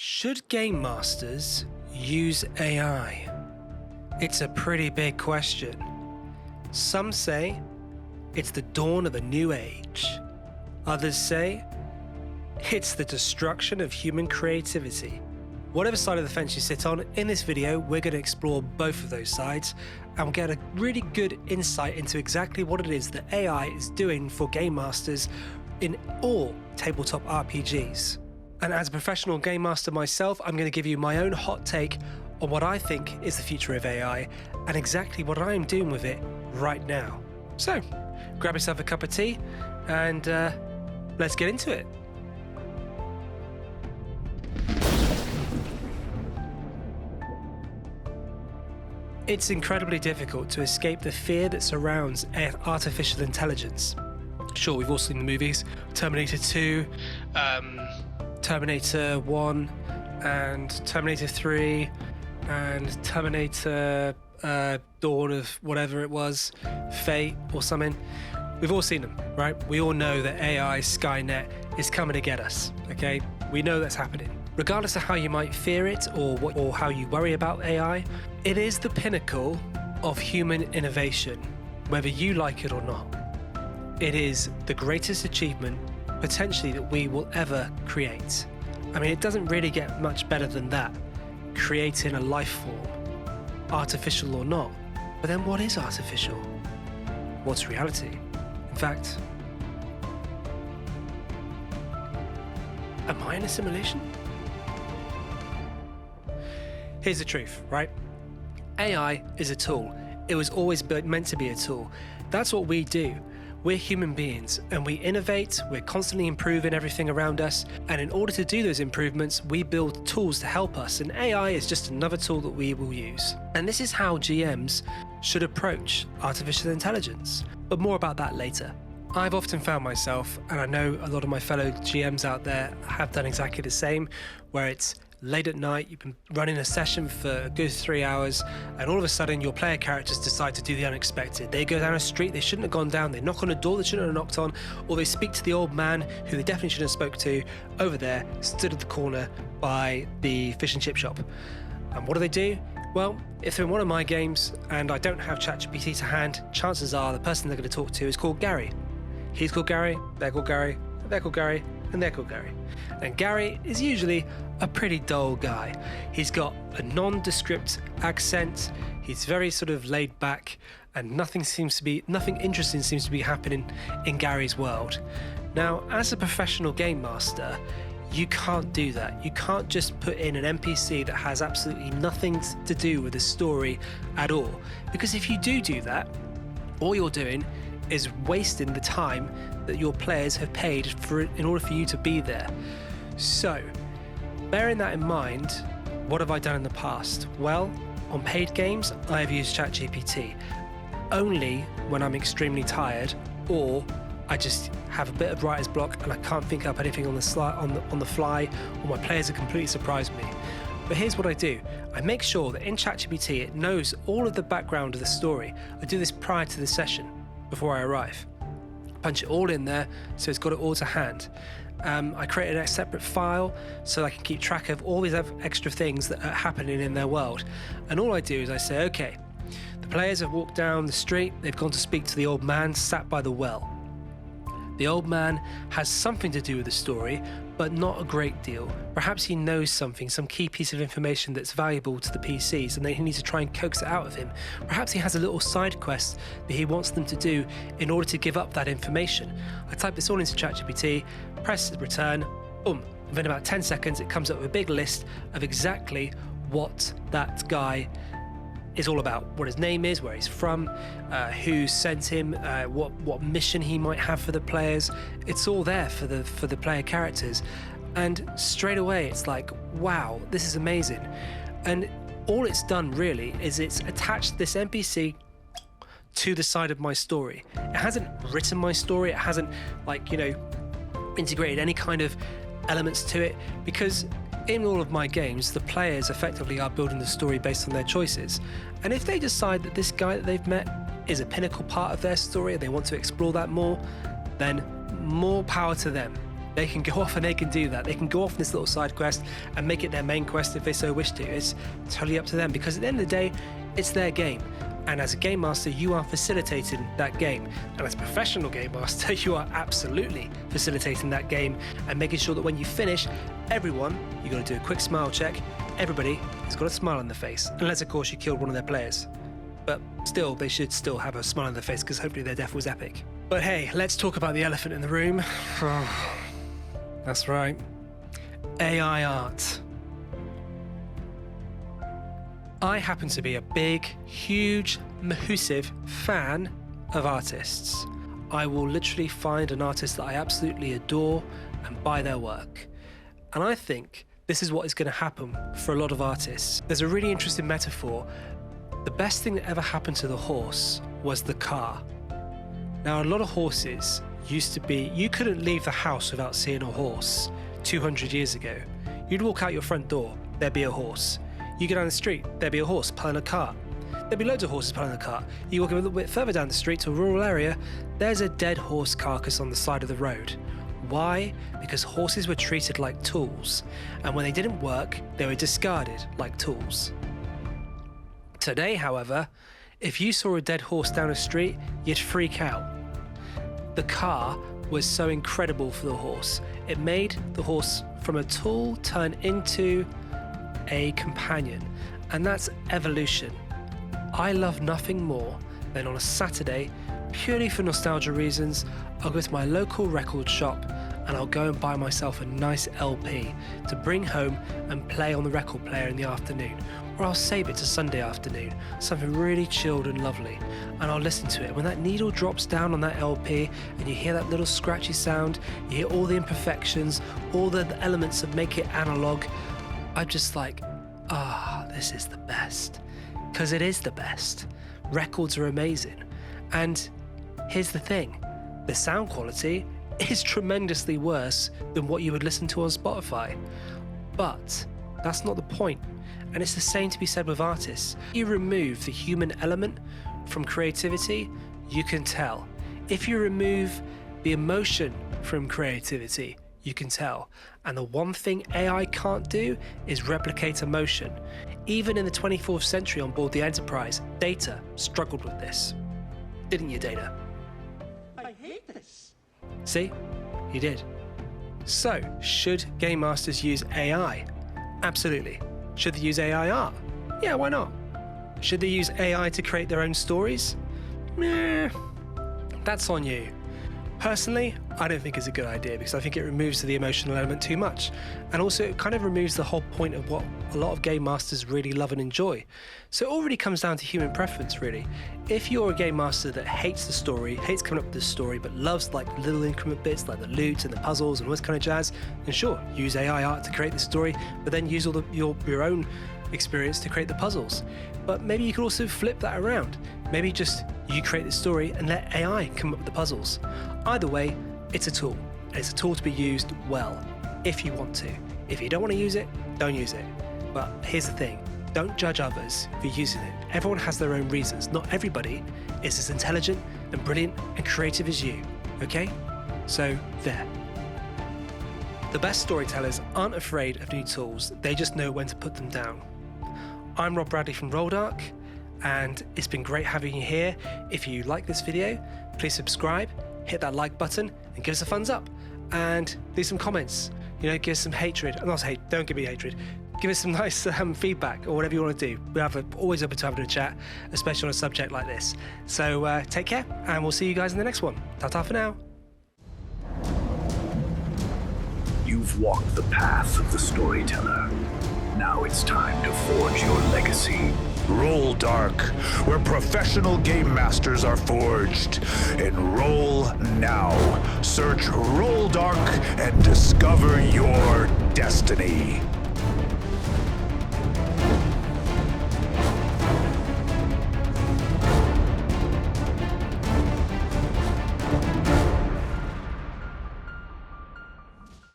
Should game masters use AI? It's a pretty big question. Some say it's the dawn of a new age. Others say it's the destruction of human creativity. Whatever side of the fence you sit on, in this video, we're going to explore both of those sides and we'll get a really good insight into exactly what it is that AI is doing for game masters in all tabletop RPGs. And as a professional game master myself, I'm going to give you my own hot take on what I think is the future of AI and exactly what I am doing with it right now. So, grab yourself a cup of tea and let's get into it. It's incredibly difficult to escape the fear that surrounds artificial intelligence. Sure, we've all seen the movies, Terminator 2, Terminator 1, and Terminator 3, and Terminator Dawn of whatever it was, Fate or something. We've all seen them, right? We all know that AI, Skynet, is coming to get us, okay? We know that's happening. Regardless of how you might fear it or how you worry about AI, it is the pinnacle of human innovation, whether you like it or not. It is the greatest achievement, potentially, that we will ever create. I mean, it doesn't really get much better than that, creating a life form, artificial or not. But then what is artificial? What's reality? In fact, am I in a simulation? Here's the truth, right? AI is a tool. It was always meant to be a tool. That's what we do. We're human beings and we innovate, we're constantly improving everything around us, and in order to do those improvements, we build tools to help us, and AI is just another tool that we will use. And this is how GMs should approach artificial intelligence, but more about that later. I've often found myself, and I know a lot of my fellow GMs out there have done exactly the same, where it's late at night, you've been running a session for a good 3 hours, and all of a sudden your player characters decide to do the unexpected. They go down a street they shouldn't have gone down, they knock on a door they shouldn't have knocked on, or they speak to the old man who they definitely shouldn't have spoke to over there, stood at the corner by the fish and chip shop. And what do? Well, if they're in one of my games and I don't have ChatGPT to hand, chances are the person they're going to talk to is called Gary. He's called Gary, they're called Gary, they're called Gary, and they're called Gary. And Gary is usually a pretty dull guy. He's got a nondescript accent, he's very sort of laid back, and nothing interesting seems to be happening in Gary's world. Now, as a professional game master, you can't do that. You can't just put in an NPC that has absolutely nothing to do with the story at all. Because if you do that, all you're doing is wasting the time that your players have paid for in order for you to be there. So, bearing that in mind, what have I done in the past? Well, on paid games, I have used ChatGPT only when I'm extremely tired or I just have a bit of writer's block and I can't think up anything on the fly, or my players have completely surprised me. But here's what I do. I make sure that in ChatGPT it knows all of the background of the story. I do this prior to the session, before I arrive. Punch it all in there so it's got it all to hand. I created a separate file so I can keep track of all these extra things that are happening in their world. And all I do is I say, okay, the players have walked down the street, they've gone to speak to the old man sat by the well. The old man has something to do with the story, but not a great deal. Perhaps he knows something, some key piece of information that's valuable to the PCs, and they need to try and coax it out of him. Perhaps he has a little side quest that he wants them to do in order to give up that information. I type this all into ChatGPT, press return, boom. Within about 10 seconds, it comes up with a big list of exactly what that guy is all about, what his name is, where he's from, who sent him, what mission he might have for the players. It's all there for the player characters, and straight away it's like, wow, this is amazing. And all it's done really is it's attached this NPC to the side of my story. It hasn't written my story, it hasn't integrated any kind of elements to it, because in all of my games, the players effectively are building the story based on their choices. And if they decide that this guy that they've met is a pinnacle part of their story and they want to explore that more, then more power to them. They can go off and they can do that. They can go off this little side quest and make it their main quest if they so wish to. It's totally up to them, because at the end of the day, it's their game. And as a game master, you are facilitating that game. And as a professional game master, you are absolutely facilitating that game and making sure that when you finish, everyone, you got to do a quick smile check. Everybody has got a smile on their face, unless of course you killed one of their players. But still, they should still have a smile on their face, because hopefully their death was epic. But hey, let's talk about the elephant in the room. That's right, AI art. I happen to be a big, huge, massive fan of artists. I will literally find an artist that I absolutely adore and buy their work. And I think this is what is going to happen for a lot of artists. There's a really interesting metaphor. The best thing that ever happened to the horse was the car. Now, a lot of horses used to be, you couldn't leave the house without seeing a horse 200 years ago. You'd walk out your front door, there'd be a horse. You go down the street, there'd be a horse pulling a cart. There'd be loads of horses pulling a cart. You walk a little bit further down the street to a rural area, there's a dead horse carcass on the side of the road. Why? Because horses were treated like tools, and when they didn't work, they were discarded like tools. Today, however, if you saw a dead horse down the street, you'd freak out. The car was so incredible for the horse. It made the horse from a tool turn into a companion, and that's evolution. I love nothing more than on a Saturday, purely for nostalgia reasons, I'll go to my local record shop and I'll go and buy myself a nice LP to bring home and play on the record player in the afternoon. Or I'll save it to Sunday afternoon, something really chilled and lovely, and I'll listen to it. When that needle drops down on that LP and you hear that little scratchy sound, you hear all the imperfections, all the elements that make it analog, I'm just like, this is the best. Because it is the best. Records are amazing. And here's the thing, the sound quality is tremendously worse than what you would listen to on Spotify. But that's not the point. And it's the same to be said with artists. You remove the human element from creativity, you can tell. If you remove the emotion from creativity, you can tell. And the one thing AI can't do is replicate emotion. Even in the 24th century on board the Enterprise, Data struggled with this. Didn't you, Data? I hate this. See? You did. So, should game masters use AI? Absolutely. Should they use AI art? Yeah, why not? Should they use AI to create their own stories? That's on you. Personally, I don't think it's a good idea, because I think it removes the emotional element too much. And also it kind of removes the whole point of what a lot of game masters really love and enjoy. So it all really comes down to human preference, really. If you're a game master that hates the story, hates coming up with the story, but loves like little increment bits like the loot and the puzzles and all this kind of jazz, then sure, use AI art to create the story, but then use all your own experience to create the puzzles. But maybe you could also flip that around. Maybe just you create the story and let AI come up with the puzzles. Either way, it's a tool. It's a tool to be used well, if you want to. If you don't want to use it, don't use it. But here's the thing, don't judge others for using it. Everyone has their own reasons. Not everybody is as intelligent and brilliant and creative as you, okay? So there. The best storytellers aren't afraid of new tools, they just know when to put them down. I'm Rob Bradley from Roldark, and it's been great having you here. If you like this video, please subscribe, hit that like button, and give us a thumbs up. And leave some comments. You know, give us some hatred. Not hate, don't give me hatred. Give us some nice feedback or whatever you want to do. We're always open to having a chat, especially on a subject like this. So take care, and we'll see you guys in the next one. Ta-ta for now. You've walked the path of the storyteller. Now it's time to forge your legacy. Roll Dark, where professional game masters are forged. Enroll now. Search Roll Dark and discover your destiny.